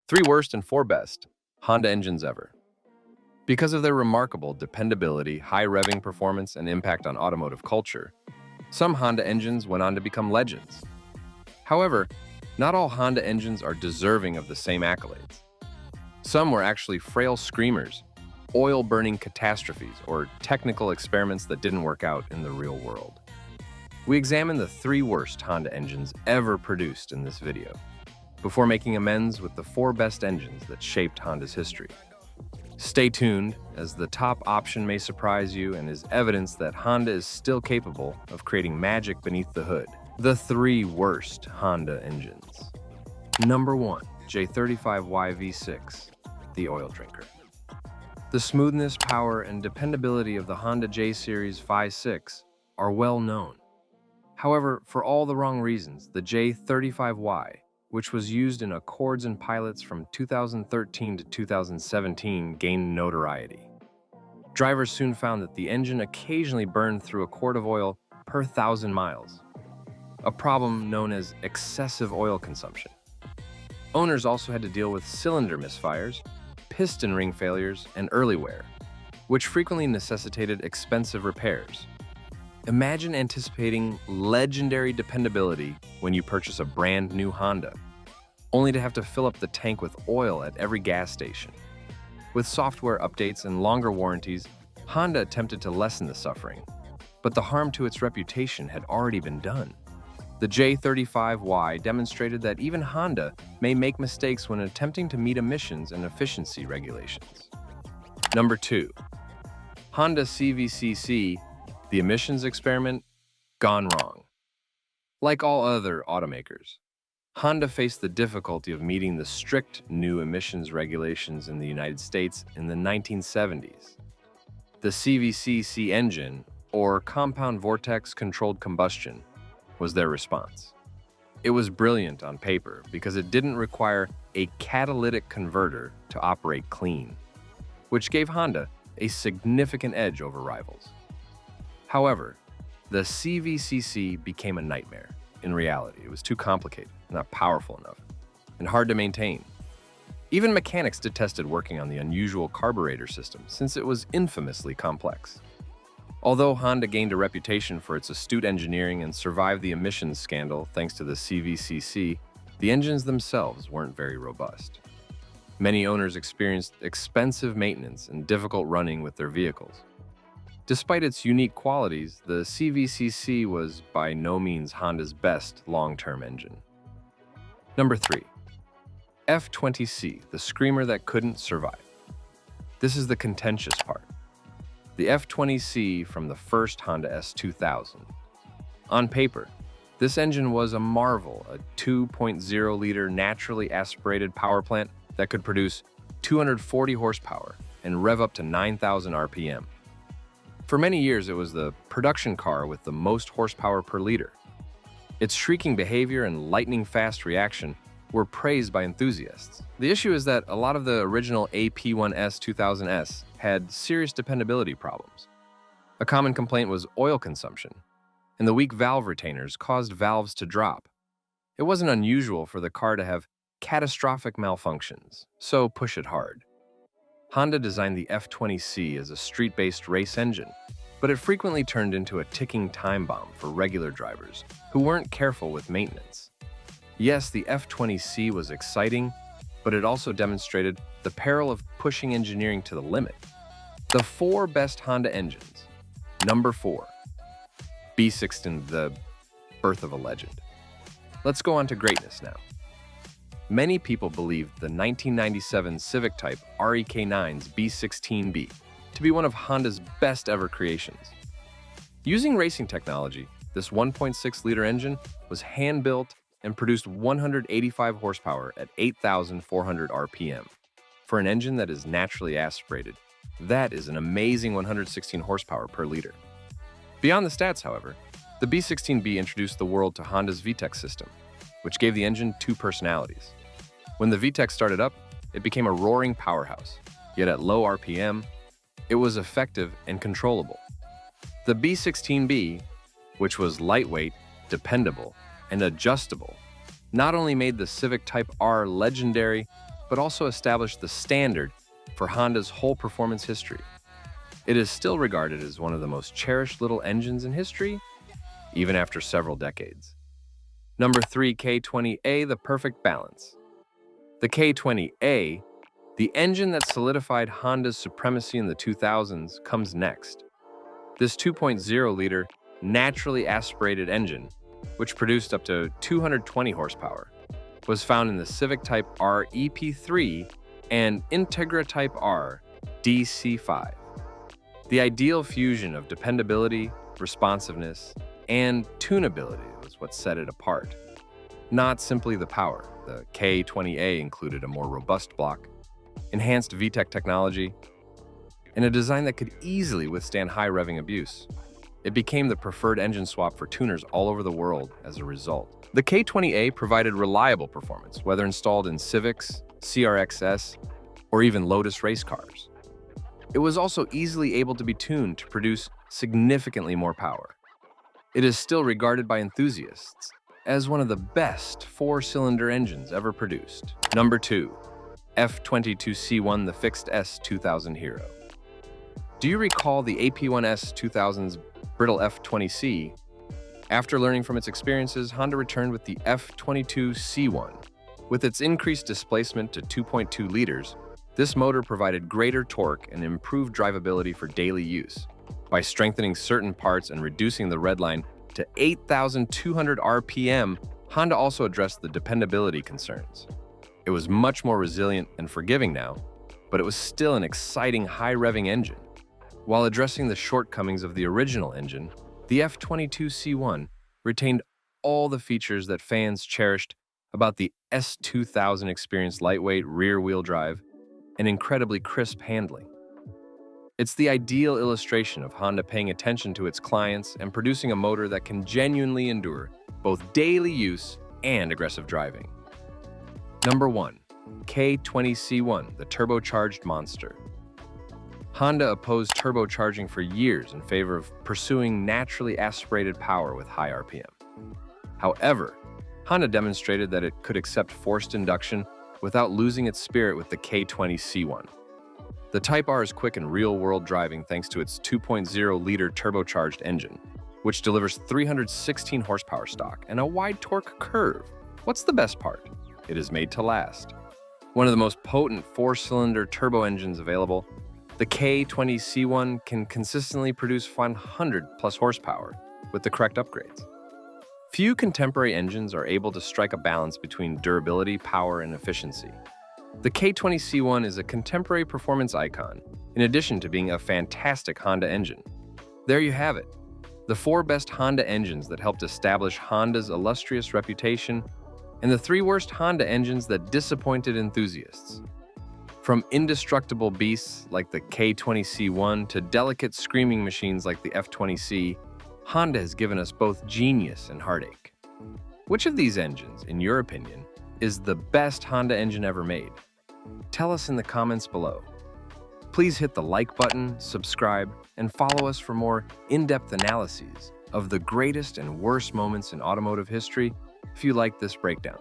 Three worst and four best Honda engines ever. Because of their remarkable dependability, high revving performance, and impact on automotive culture, some Honda engines went on to become legends. However, not all Honda engines are deserving of the same accolades. Some were actually frail screamers, oil-burning catastrophes, or technical experiments that didn't work out in the real world. We examine the three worst Honda engines ever produced in this video, before making amends with the four best engines that shaped Honda's history. Stay tuned, as the top option may surprise you and is evidence that Honda is still capable of creating magic beneath the hood. The three worst Honda engines. Number 1. J35Y V6, the oil drinker. The smoothness, power, and dependability of the Honda J-Series 5.6 are well known. However, for all the wrong reasons, the J35Y, which was used in Accords and Pilots from 2013 to 2017, gained notoriety. Drivers soon found that the engine occasionally burned through a quart of oil per 1,000 miles, a problem known as excessive oil consumption. Owners also had to deal with cylinder misfires, piston ring failures, and early wear, which frequently necessitated expensive repairs. Imagine anticipating legendary dependability when you purchase a brand new Honda, only to have to fill up the tank with oil at every gas station. With software updates and longer warranties, Honda attempted to lessen the suffering, but the harm to its reputation had already been done. The J35Y demonstrated that even Honda may make mistakes when attempting to meet emissions and efficiency regulations. Number 2. Honda CVCC, the emissions experiment, gone wrong. Like all other automakers, Honda faced the difficulty of meeting the strict new emissions regulations in the United States in the 1970s. The CVCC engine, or compound vortex controlled combustion, was their response. It was brilliant on paper because it didn't require a catalytic converter to operate clean, which gave Honda a significant edge over rivals. However, the CVCC became a nightmare. In reality, it was too complicated, not powerful enough, and hard to maintain. Even mechanics detested working on the unusual carburetor system since it was infamously complex. Although Honda gained a reputation for its astute engineering and survived the emissions scandal thanks to the CVCC, the engines themselves weren't very robust. Many owners experienced expensive maintenance and difficult running with their vehicles. Despite its unique qualities, the CVCC was by no means Honda's best long-term engine. Number 3. F20C, the screamer that couldn't survive. This is the contentious part. The F20C from the first Honda S2000. On paper, this engine was a marvel, a 2.0-liter naturally aspirated power plant that could produce 240 horsepower and rev up to 9,000 RPM. For many years, it was the production car with the most horsepower per liter. Its shrieking behavior and lightning-fast reaction were praised by enthusiasts. The issue is that a lot of the original AP1S 2000S had serious dependability problems. A common complaint was oil consumption, and the weak valve retainers caused valves to drop. It wasn't unusual for the car to have catastrophic malfunctions, so push it hard. Honda designed the F20C as a street-based race engine, but it frequently turned into a ticking time bomb for regular drivers who weren't careful with maintenance. Yes, the F20C was exciting, but it also demonstrated the peril of pushing engineering to the limit. The four best Honda engines. Number 4. B16, the birth of a legend. Let's go on to greatness now. Many people believed the 1997 Civic Type REK9's B16B to be one of Honda's best ever creations. Using racing technology, this 1.6-liter engine was hand-built and produced 185 horsepower at 8,400 RPM. For an engine that is naturally aspirated, that is an amazing 116 horsepower per liter. Beyond the stats, however, the B16B introduced the world to Honda's VTEC system, which gave the engine two personalities. When the VTEC started up, it became a roaring powerhouse, yet at low RPM, it was effective and controllable. The B16B, which was lightweight, dependable, and adjustable, not only made the Civic Type R legendary, but also established the standard for Honda's whole performance history. It is still regarded as one of the most cherished little engines in history, even after several decades. Number 3, K20A, the perfect balance. The K20A, the engine that solidified Honda's supremacy in the 2000s, comes next. This 2.0-liter naturally aspirated engine, which produced up to 220 horsepower, was found in the Civic Type R EP3 and Integra Type R DC5. The ideal fusion of dependability, responsiveness, and tunability was what set it apart. Not simply the power. The K20A included a more robust block, enhanced VTEC technology, and a design that could easily withstand high revving abuse. It became the preferred engine swap for tuners all over the world as a result. The K20A provided reliable performance, whether installed in Civics, CRXS, or even Lotus race cars. It was also easily able to be tuned to produce significantly more power. It is still regarded by enthusiasts as one of the best four-cylinder engines ever produced. Number 2, F22C1, the fixed S2000 hero. Do you recall the AP1S 2000's brittle F20C? After learning from its experiences, Honda returned with the F22C1. With its increased displacement to 2.2 liters, this motor provided greater torque and improved drivability for daily use. By strengthening certain parts and reducing the redline to 8,200 RPM, Honda also addressed the dependability concerns. It was much more resilient and forgiving now, but it was still an exciting high-revving engine. While addressing the shortcomings of the original engine, the F22C1 retained all the features that fans cherished about the S2000 experience: lightweight rear-wheel drive and incredibly crisp handling. It's the ideal illustration of Honda paying attention to its clients and producing a motor that can genuinely endure both daily use and aggressive driving. Number 1, K20C1, the turbocharged monster. Honda opposed turbocharging for years in favor of pursuing naturally aspirated power with high RPM. However, Honda demonstrated that it could accept forced induction without losing its spirit with the K20C1. The Type R is quick in real-world driving thanks to its 2.0-liter turbocharged engine, which delivers 316 horsepower stock and a wide torque curve. What's the best part? It is made to last. One of the most potent four-cylinder turbo engines available, the K20C1 can consistently produce 100+ horsepower with the correct upgrades. Few contemporary engines are able to strike a balance between durability, power, and efficiency. The K20C1 is a contemporary performance icon, in addition to being a fantastic Honda engine. There you have it, the 4 best Honda engines that helped establish Honda's illustrious reputation, and the 3 worst Honda engines that disappointed enthusiasts. From indestructible beasts like the K20C1 to delicate screaming machines like the F20C, Honda has given us both genius and heartache. Which of these engines, in your opinion, is the best Honda engine ever made? Tell us in the comments below. Please hit the like button, subscribe, and follow us for more in-depth analyses of the greatest and worst moments in automotive history if you like this breakdown.